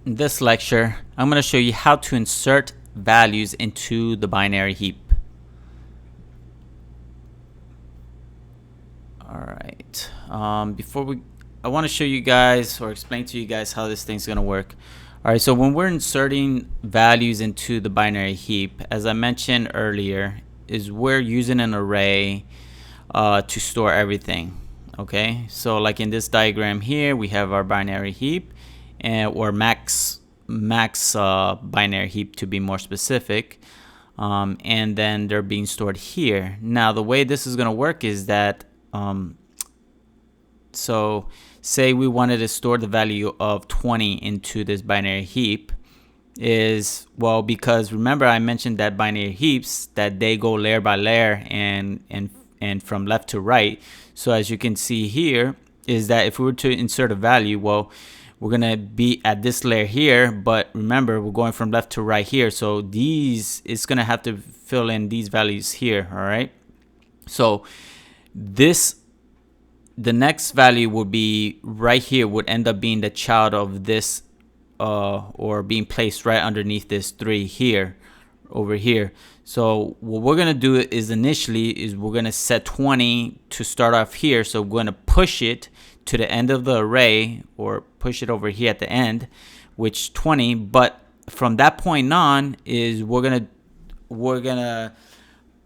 In this lecture, I'm going to show you how to insert values into the binary heap. Alright, I want to show you guys or explain to you guys how this thing's going to work. Alright, so when we're inserting values into the binary heap, as I mentioned earlier, is we're using an array to store everything. Okay, so like in this diagram here, we have our binary heap, or max binary heap to be more specific, and then they're being stored here. Now the way this is going to work is that so say we wanted to store the value of 20 into this binary heap, is, well, because remember I mentioned that binary heaps, that they go layer by layer and from left to right. So as you can see here, is that if we were to insert a value, well, we're gonna be at this layer here, but remember we're going from left to right here, so these, it's gonna have to fill in these values here. All right, so the next value would be right here, would end up being the child of this, or being placed right underneath this 3 here, over here. So what we're gonna do is initially we're gonna set 20 to start off here, so we're gonna push it to the end of the array, or push it over here at the end, which 20. But from that point on is we're gonna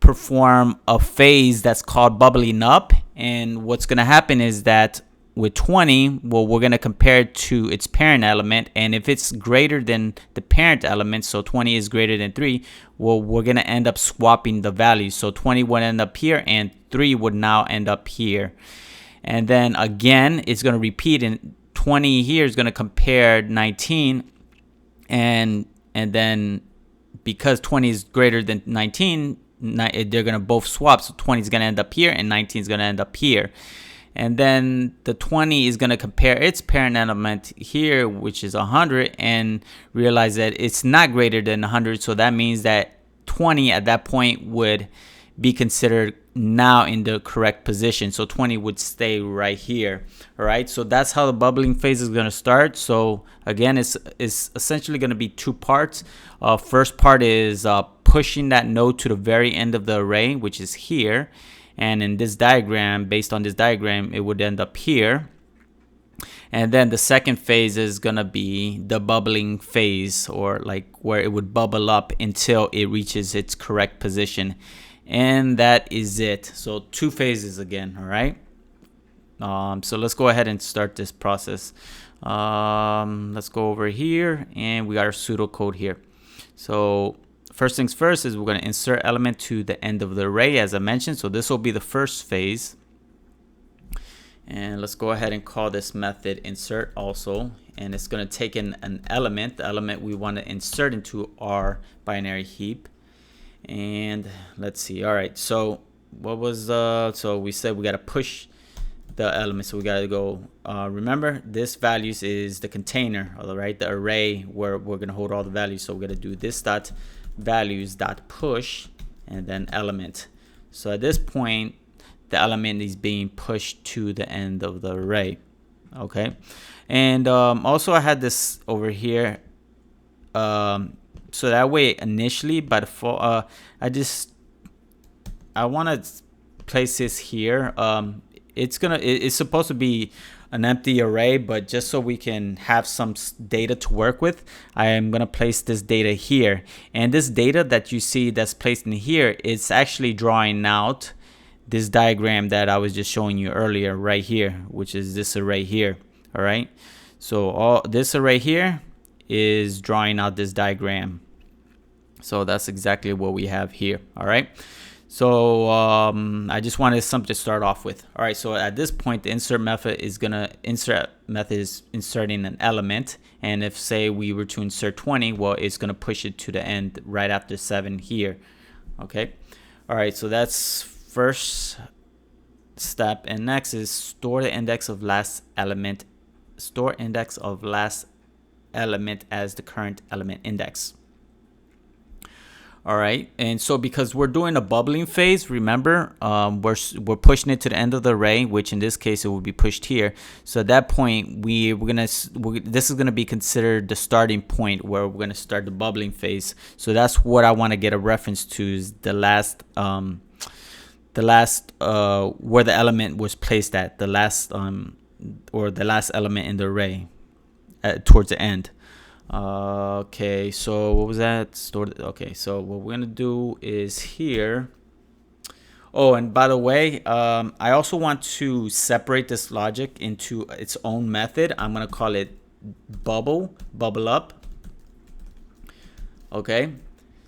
perform a phase that's called bubbling up. And what's gonna happen is that with 20, well, we're gonna compare it to its parent element, and if it's greater than the parent element, so 20 is greater than 3, well, we're gonna end up swapping the values. So 20 would end up here and 3 would now end up here. And then again, it's going to repeat, and 20 here is going to compare 19, and then because 20 is greater than 19, they're going to both swap. So 20 is going to end up here and 19 is going to end up here. And then the 20 is going to compare its parent element here, which is 100, and realize that it's not greater than 100. So that means that 20 at that point would be considered now in the correct position. So 20 would stay right here. All right, so that's how the bubbling phase is going to start. So again, it's essentially going to be 2 parts. First part is pushing that node to the very end of the array, which is here. And in this diagram, based on this diagram, it would end up here. And then the second phase is going to be the bubbling phase, or like where it would bubble up until it reaches its correct position. And that is it. So 2 phases again. All right, so let's go ahead and start this process. Let's go over here, and we got our pseudo code here. So first things first is we're going to insert element to the end of the array, as I mentioned. So this will be the first phase, and let's go ahead and call this method insert also, and it's going to take in an element, the element we want to insert into our binary heap. And let's see. All right, so what was so we said we got to push the element, so we got to go, remember this values is the container, all right, the array where we're going to hold all the values. So we're going to do this dot values dot push and then element. So at this point the element is being pushed to the end of the array. Okay, and also I had this over here, so that way initially by default, I want to place this here. It's supposed to be an empty array, but just so we can have some data to work with, I am going to place this data here. And this data that you see that's placed in here, it's actually drawing out this diagram that I was just showing you earlier right here, which is this array here. All right, so all this array here is drawing out this diagram. So that's exactly what we have here. All right, so I just wanted something to start off with. All right, so at this point the insert method is inserting an element, and if say we were to insert 20, well, it's going to push it to the end right after 7 here. Okay, all right, so that's first step. And next is store the index of last element. Store index of last element as the current element index. All right, and so because we're doing a bubbling phase, remember, we're pushing it to the end of the array, which in this case it will be pushed here. So at that point, this is gonna be considered the starting point where we're gonna start the bubbling phase. So that's what I want to get a reference to, is the last where the element was placed at, the last or the last element in the array towards the end. Okay, so what was that? Stored. Okay, so what we're gonna do is here. Oh, and by the way, I also want to separate this logic into its own method. I'm gonna call it bubble up. Okay,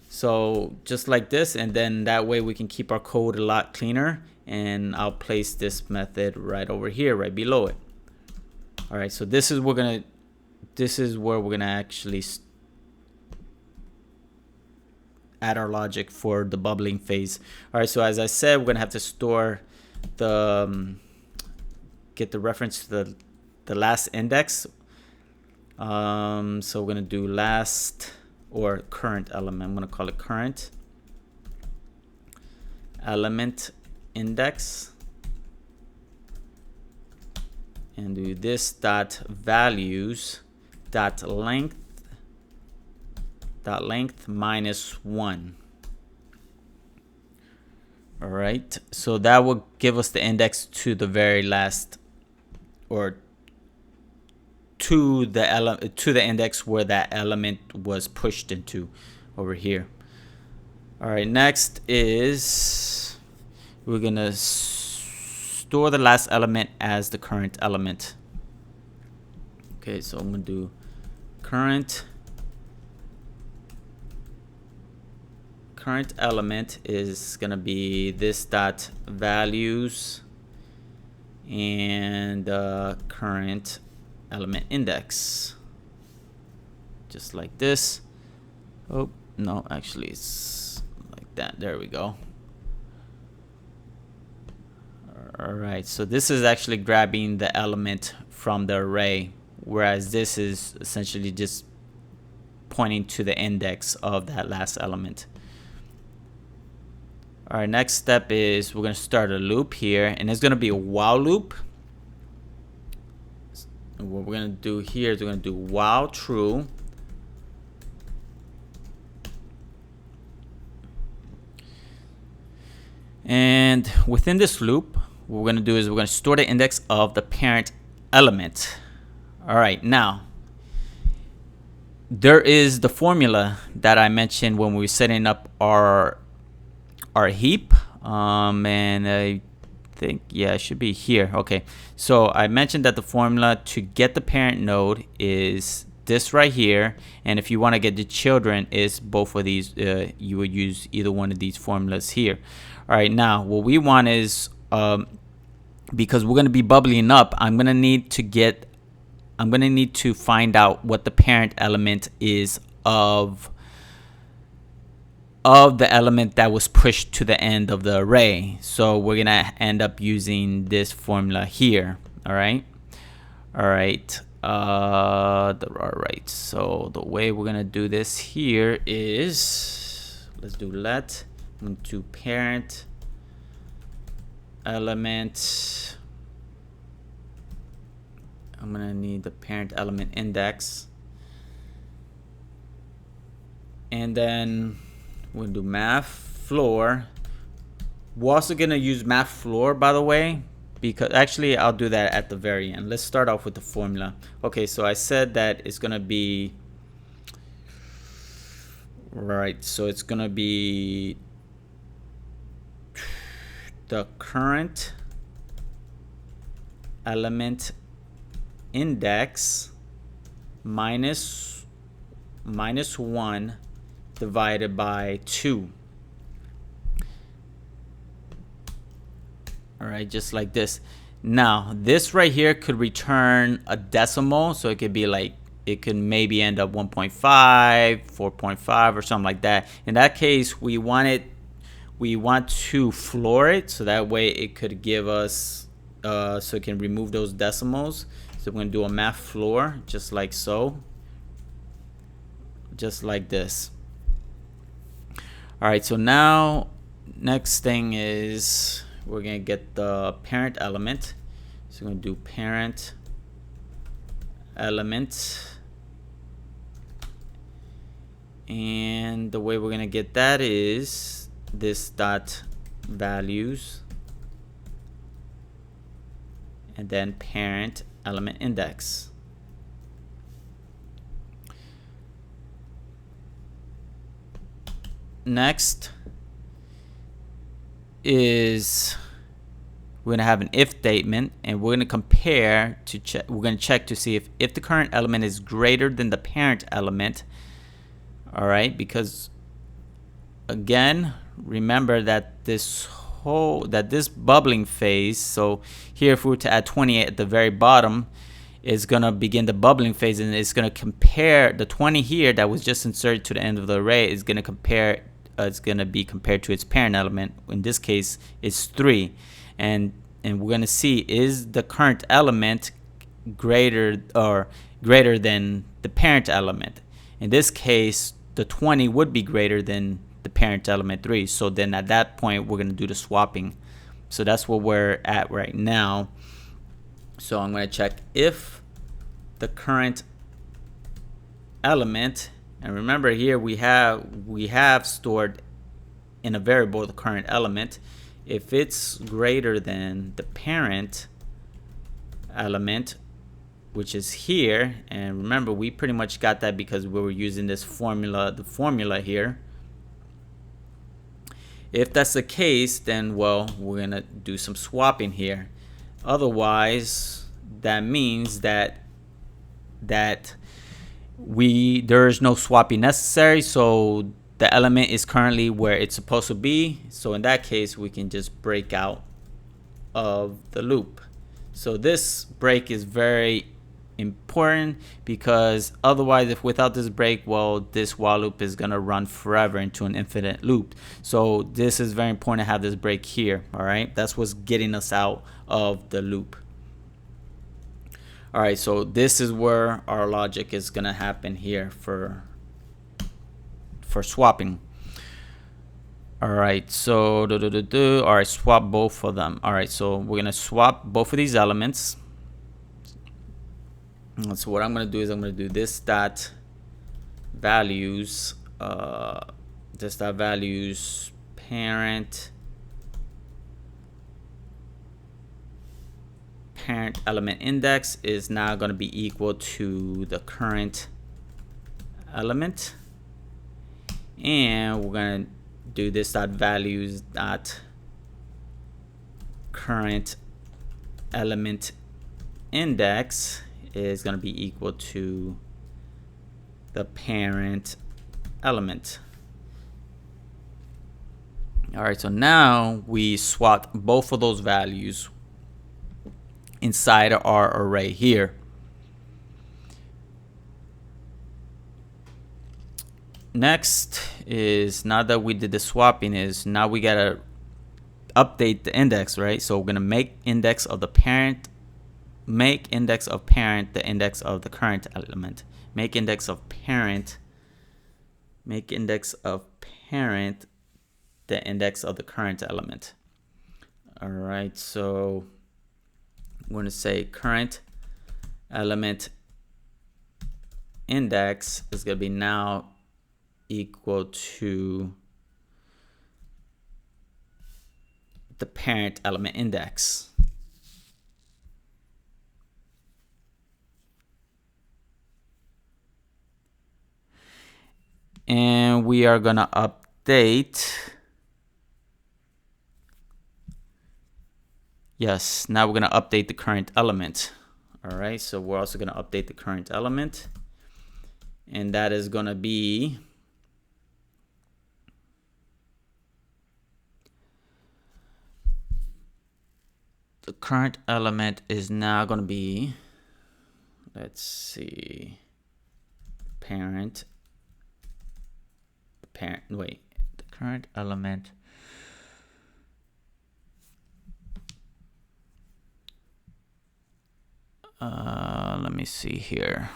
so just like this, and then that way we can keep our code a lot cleaner. And I'll place this method right over here, right below it. All right, so this is where we're gonna actually add our logic for the bubbling phase. All right, so as I said, we're gonna have to store get the reference to the last index. So we're gonna do last or current element. I'm gonna call it current element index, and do this dot values dot length minus 1. All right, so that will give us the index to the very last, or to the index where that element was pushed into over here. All right, next is we're gonna store the last element as the current element. Okay, so I'm gonna do current element is gonna be this dot values and current element index, just like this. Oh no, actually it's like that. There we go. All right, so this is actually grabbing the element from the array, whereas this is essentially just pointing to the index of that last element. All right, next step is we're gonna start a loop here, and it's gonna be a while loop. And what we're gonna do here is we're gonna do while true, and within this loop, what we're gonna do is we're gonna store the index of the parent element. All right, now there is the formula that I mentioned when we were setting up our heap, and I think, yeah, it should be here. Okay, so I mentioned that the formula to get the parent node is this right here, and if you want to get the children is both of these. You would use either one of these formulas here. All right, now what we want is because we're going to be bubbling up, I'm going to need to find out what the parent element is of the element that was pushed to the end of the array. So we're gonna end up using this formula here. All right. So the way we're gonna do this here is, let's do let into parent element. I'm gonna need the parent element index, and then we'll do math floor. We're also gonna use math floor, by the way, because actually I'll do that at the very end. Let's start off with the formula. Okay, so I said that it's gonna be right. So it's gonna be the current element index minus 1 divided by 2. All right, just like this. Now this right here could return a decimal, so it could be like, it could maybe end up 1.5, 4.5 or something like that. In that case, we want to floor it, so that way it could give us so it can remove those decimals. So we're gonna do a math floor, just like so, just like this. All right, so now next thing is we're gonna get the parent element. So we're gonna do parent element, and the way we're gonna get that is this dot values and then parent element index. Next is we're gonna have an if statement, and we're gonna compare to check. We're gonna check to see if the current element is greater than the parent element. All right, because again, remember that this bubbling phase. So here, if we were to add 20 at the very bottom, is gonna begin the bubbling phase, and it's gonna compare the 20 here that was just inserted to the end of the array is gonna compare. It's gonna be compared to its parent element. In this case, it's 3, and we're gonna see is the current element greater than the parent element. In this case, the 20 would be greater than the parent element 3. So then at that point, we're gonna do the swapping. So that's what we're at right now. So I'm gonna check if the current element, and remember here we have stored in a variable the current element. If it's greater than the parent element, which is here, and remember we pretty much got that because we were using this formula, the formula here. If that's the case, then well, we're gonna do some swapping here. Otherwise, that means that there's no swapping necessary, so the element is currently where it's supposed to be. So in that case, we can just break out of the loop. So this break is very important, because otherwise, if without this break, well, this while loop is gonna run forever into an infinite loop. So this is very important to have this break here. All right, that's what's getting us out of the loop. All right, so this is where our logic is gonna happen here for swapping. All right, so all right, swap both of them. All right, so we're gonna swap both of these elements. And so what I'm gonna do is I'm gonna do this dot values, parent element index is now going to be equal to the current element, and we're going to do this dot values dot current element index is going to be equal to the parent element. All right, so now we swapped both of those values inside our array here. Next is, now that we did the swapping, is now we gotta update the index, right? So we're gonna make index of the parent, make index of parent the index of the current element, make index of parent, make index of parent the index of the current element. All right, so we're going to say current element index is going to be now equal to the parent element index. And we are going to update. Yes, now we're going to update the current element. All right, so we're also going to update the current element, and that is going to be the current element is now going to be, let's see, the current element. Let me see here.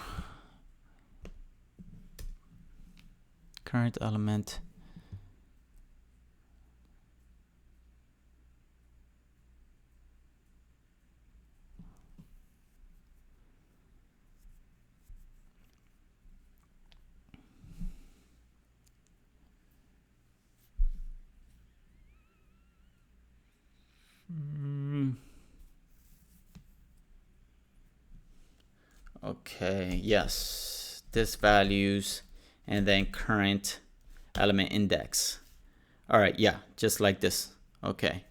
Current element Okay, yes, this values and then current element index. All right, yeah, just like this. Okay.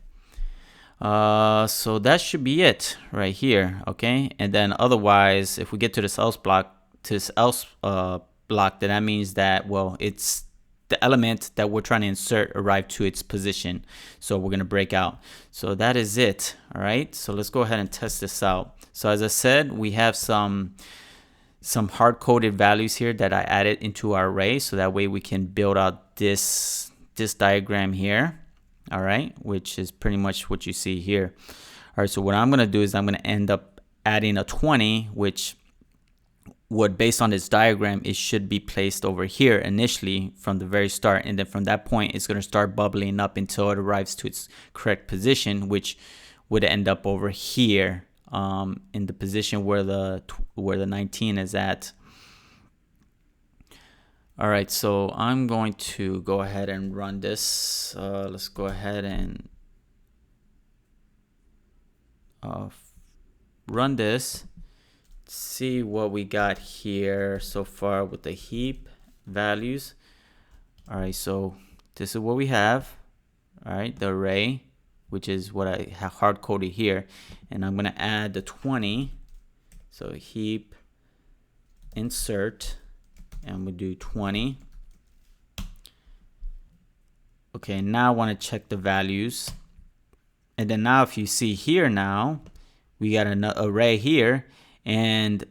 So that should be it right here. Okay, and then otherwise, if we get to this else block, block, then that means that, well, it's the element that we're trying to insert arrived to its position. So we're gonna break out. So that is it. All right. So let's go ahead and test this out. So as I said, we have some hard-coded values here that I added into our array, so that way we can build out this diagram here. All right, which is pretty much what you see here. All right, so what I'm gonna do is I'm gonna end up adding a 20, which would, based on this diagram, it should be placed over here initially from the very start, and then from that point it's gonna start bubbling up until it arrives to its correct position, which would end up over here in the position where the 19 is at. All right, so I'm going to go ahead and run this. Let's go ahead and run this. See what we got here so far with the heap values. All right, so this is what we have. All right, the array, which is what I have hard coded here, and I'm gonna add the 20. So heap insert, and we do 20. Okay, now I want to check the values, and then now if you see here, now we got an array here, and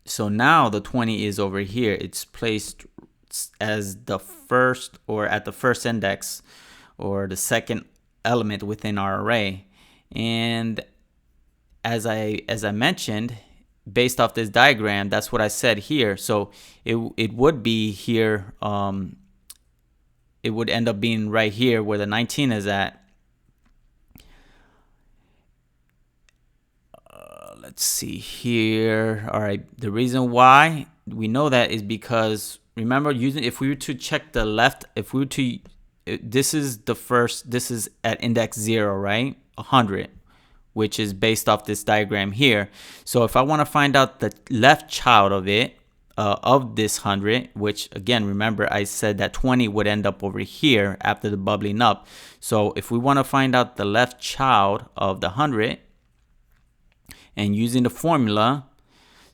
so now the 20 is over here. It's placed as the first, or at the first index, or the second element within our array. And as I mentioned, based off this diagram, that's what I said here. So it would be here. It would end up being right here where the 19 is at. Let's see here. All right, the reason why we know that is because, remember, if we were to check the left, if we were to, this is the first, this is at index 0, right? 100, which is based off this diagram here. So if I want to find out the left child of it, of this 100, which again, remember I said that 20 would end up over here after the bubbling up. So if we want to find out the left child of the 100, and using the formula,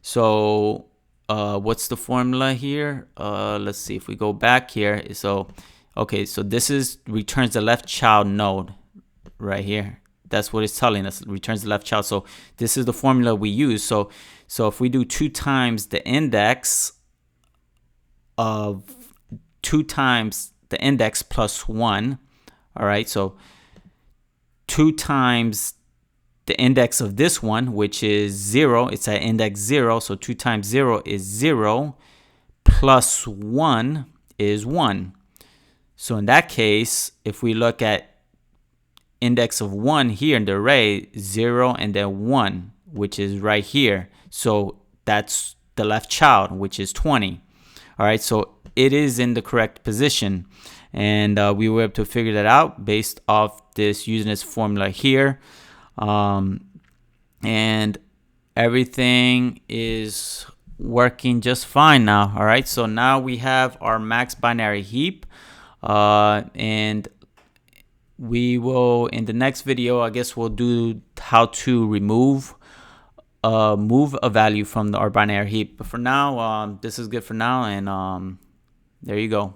so what's the formula here? Let's see if we go back here. So okay, so this is returns the left child node right here. That's what it's telling us, returns the left child. So this is the formula we use. So if we do 2 times the index of 2 times the index plus 1, all right, so 2 times the index of this one, which is 0, it's at index 0, so 2 times 0 is 0, plus 1 is 1. So in that case, if we look at index of 1 here in the array, 0 and then 1, which is right here. So that's the left child, which is 20. All right, so it is in the correct position. And we were able to figure that out based off this, using this formula here. And everything is working just fine now. All right, so now we have our max binary heap, and we will, in the next video, I guess we'll do how to move a value from our binary heap. But for now, this is good for now, and there you go.